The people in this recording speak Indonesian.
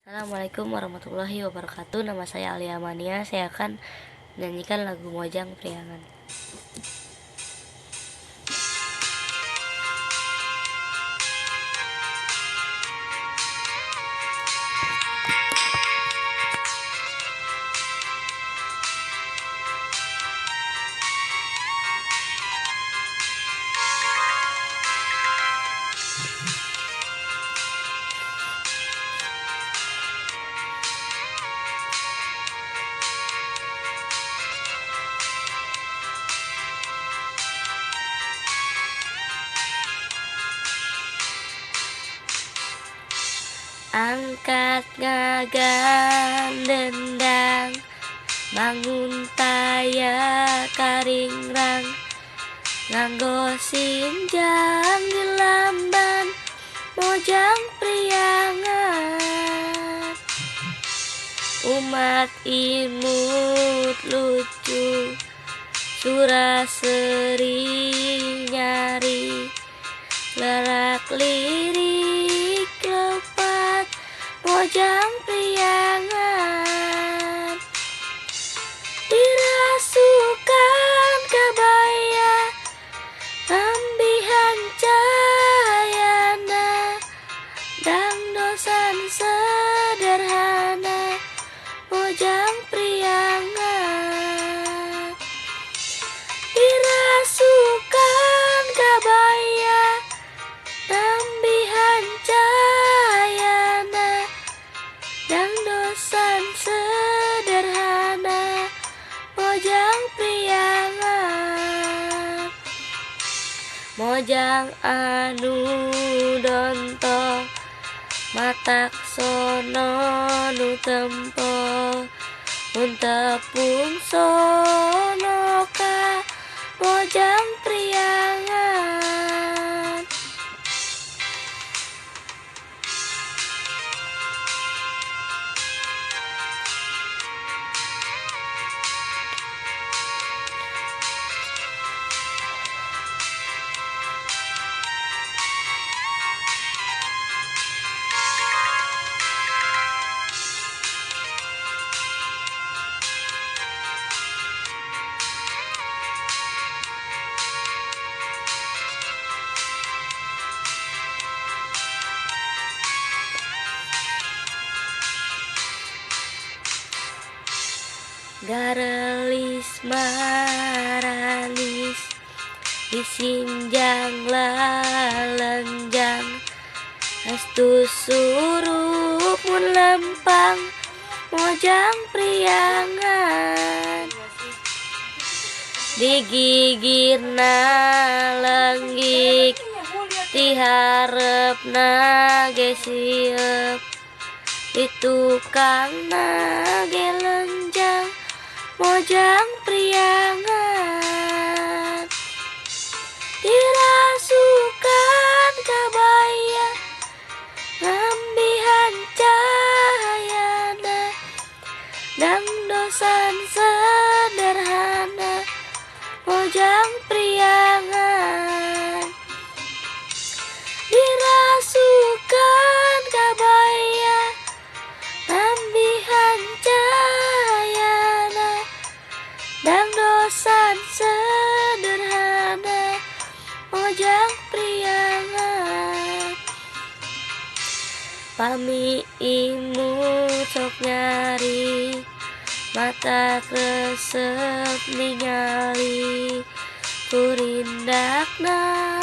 Assalamualaikum warahmatullahi wabarakatuh. Nama saya Alia Mania. Saya akan menyanyikan lagu Mojang Priangan. Angkat ngagan dendang, bangun taya karingrang, nganggo sinjang di lamban Mojang Priangan. Umat imut lucu, suraseri nyari, lerak lirik lepat Mojang Priangan. Dirasukan kabaya ambihan cahayana, dang dosan sederhana Mojang Priangan. Dirasukan kabaya ambihan cahayana, dang dosan sederhana Mojang Priangan. Mojang anu dontong, matak sono nu tempo, mun tepung sono ka Mojang Priangan. Garelis maralis, disinjang lalenjang, astu surup mun lempang Mojang Priangan. Digigirna lenggik, diharepna ge sieup, ditukangna ge lenjang Mojang Priangan. Dirasukan kabaya ambihan cahayana, dang dosan sederhana Mojang Priangan. Dirasukan kabaya ambihan cahayana, dang dosan sederhana Mojang Priangan. Pami imut sok nyari, mata kresep ningali, kurindakna